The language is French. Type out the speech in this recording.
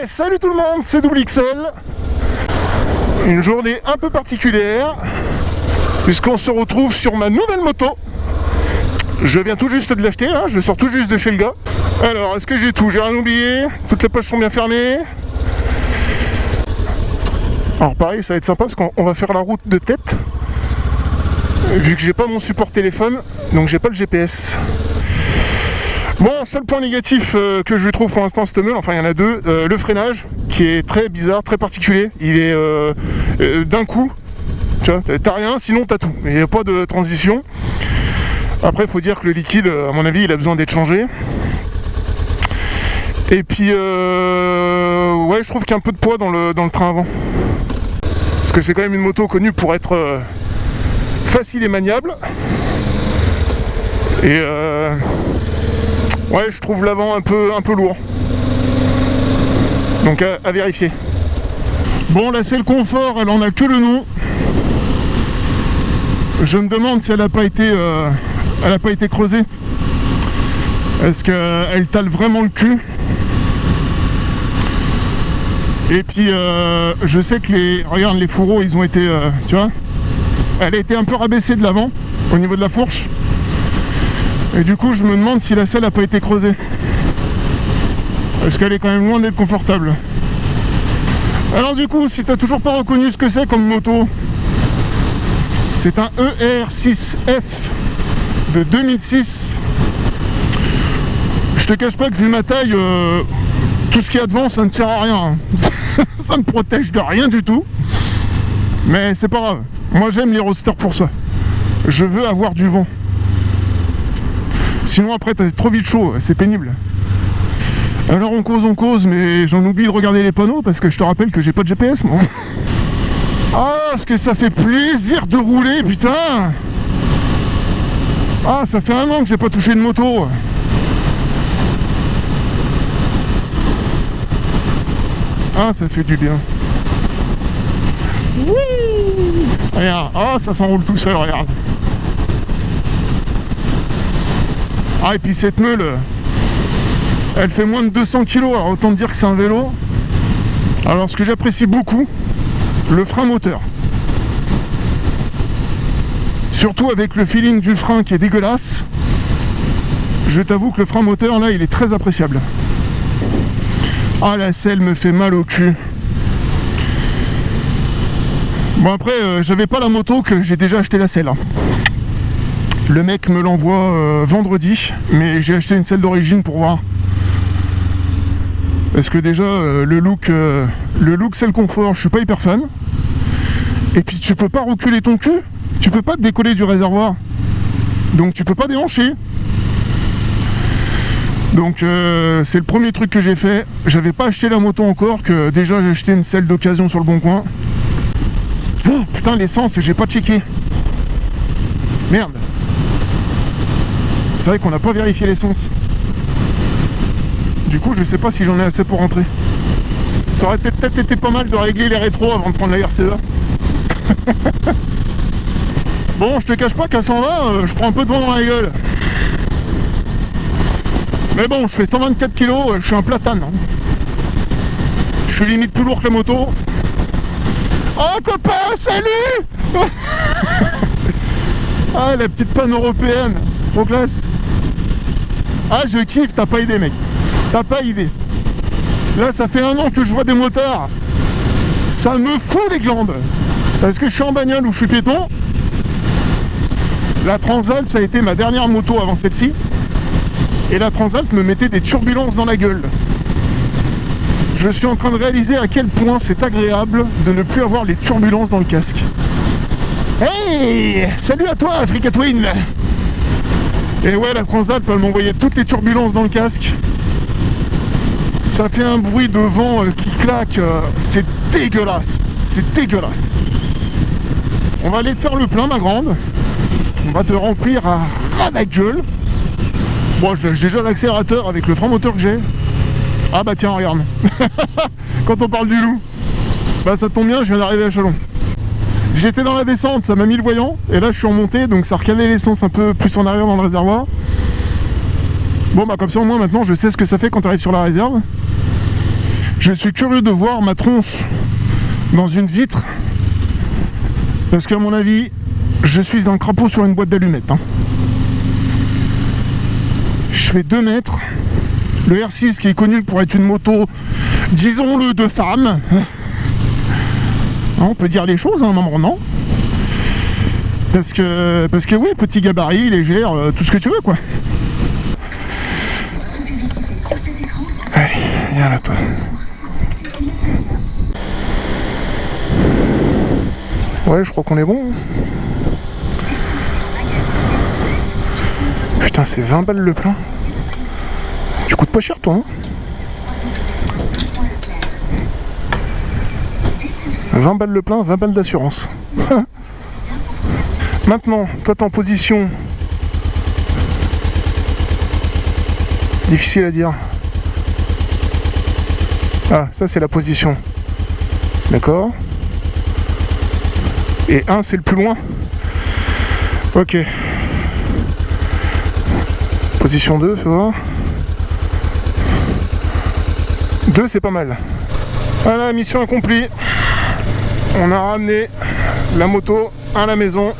Salut tout le monde, c'est XXL. Une journée un peu particulière puisqu'on se retrouve sur ma nouvelle moto. Je viens tout juste de l'acheter là, je sors tout juste de chez le gars. Alors, est-ce que j'ai tout? J'ai rien oublié? Toutes les poches sont bien fermées. Alors pareil, ça va être sympa parce qu'on va faire la route de tête. Vu que j'ai pas mon support téléphone, donc j'ai pas le GPS. Bon, seul point négatif que je trouve pour l'instant cette meule, enfin il y en a deux, le freinage qui est très bizarre, très particulier. Il est d'un coup, tu vois, t'as rien, sinon t'as tout. Il n'y a pas de transition. Après, il faut dire que le liquide, à mon avis, il a besoin d'être changé. Et puis, ouais, je trouve qu'il y a un peu de poids dans le train avant. Parce que c'est quand même une moto connue pour être facile et maniable. Et ouais, je trouve l'avant un peu lourd. Donc à vérifier. Bon, la selle confort, elle en a que le nom. Je me demande si elle n'a pas été creusée. Est-ce qu'elle tale vraiment le cul? Et puis je sais que regarde, les fourreaux, ils ont été, tu vois, elle a été un peu rabaissée de l'avant au niveau de la fourche. Et du coup, je me demande si la selle n'a pas été creusée. Parce qu'elle est quand même loin d'être confortable. Alors du coup, si tu n'as toujours pas reconnu ce que c'est comme moto, c'est un ER6F de 2006. Je te cache pas que vu ma taille, tout ce qu'il y a devant, ça ne sert à rien. Ça me protège de rien du tout. Mais c'est pas grave. Moi, j'aime les roadsters pour ça. Je veux avoir du vent. Sinon après t'as trop vite chaud, c'est pénible. Alors on cause, mais j'en oublie de regarder les panneaux parce que je te rappelle que j'ai pas de GPS moi. Ah, ce que ça fait plaisir de rouler, putain. Ah, ça fait un an que j'ai pas touché une moto. Ah, ça fait du bien. Oui. Regarde, ah, ça s'enroule tout seul, regarde. Ah, et puis cette meule, elle fait moins de 200 kg, alors autant dire que c'est un vélo. Alors ce que j'apprécie beaucoup, le frein moteur. Surtout avec le feeling du frein qui est dégueulasse. Je t'avoue que le frein moteur là, il est très appréciable. Ah, la selle me fait mal au cul. Bon après, j'avais pas la moto que j'ai déjà acheté la selle. Hein. Le mec me l'envoie vendredi, mais j'ai acheté une selle d'origine pour voir. Parce que déjà, le look selle confort, je suis pas hyper fan. Et puis tu peux pas reculer ton cul, tu peux pas te décoller du réservoir. Donc tu peux pas déhancher. Donc c'est le premier truc que j'ai fait. J'avais pas acheté la moto encore, que déjà j'ai acheté une selle d'occasion sur le bon coin. Oh, putain, l'essence, j'ai pas checké. Merde. C'est vrai qu'on n'a pas vérifié l'essence. Du coup, je sais pas si j'en ai assez pour rentrer. Ça aurait peut-être été pas mal de régler les rétros avant de prendre la RCE. Bon, je te cache pas qu'à 120, je prends un peu de vent dans la gueule. Mais bon, je fais 124 kg, je suis un platane. Hein. Je suis limite plus lourd que la moto. Oh copain, salut. Ah, la petite panne européenne, trop classe. Ah, je kiffe, t'as pas idée mec. T'as pas idée. Là, ça fait un an que je vois des motards. Ça me fout les glandes. Parce que je suis en bagnole ou je suis piéton. La Transalp, ça a été ma dernière moto avant celle-ci. Et la Transalp me mettait des turbulences dans la gueule. Je suis en train de réaliser à quel point c'est agréable de ne plus avoir les turbulences dans le casque. Hey, salut à toi Africa Twin. Et ouais, la Transalp, elle m'envoyait toutes les turbulences dans le casque. Ça fait un bruit de vent qui claque, c'est dégueulasse. C'est dégueulasse. On va aller te faire le plein, ma grande. On va te remplir à ras la gueule. Bon, j'ai déjà l'accélérateur avec le frein moteur que j'ai. Ah bah tiens, regarde. Quand on parle du loup, bah ça tombe bien, je viens d'arriver à Chalon. J'étais dans la descente, ça m'a mis le voyant, et là je suis en montée, donc ça recalait l'essence un peu plus en arrière dans le réservoir. Bon bah comme ça au moins maintenant je sais ce que ça fait quand tu arrives sur la réserve. Je suis curieux de voir ma tronche dans une vitre. Parce qu'à mon avis, je suis un crapaud sur une boîte d'allumettes. Hein. Je fais 2 mètres. Le R6 qui est connu pour être une moto, disons-le, de femme. On peut dire les choses à un moment, non? Parce que oui, petit gabarit, légère, tout ce que tu veux, quoi. Allez, viens là, toi. Ouais, je crois qu'on est bon. Putain, c'est 20 balles le plein. Tu coûtes pas cher, toi, hein? 20 balles le plein, 20 balles d'assurance. Maintenant, toi t'es en position. Difficile à dire. Ah, ça c'est la position. D'accord. Et 1 c'est le plus loin. Ok. Position 2, fais voir. 2 c'est pas mal. Voilà, mission accomplie. On a ramené la moto à la maison.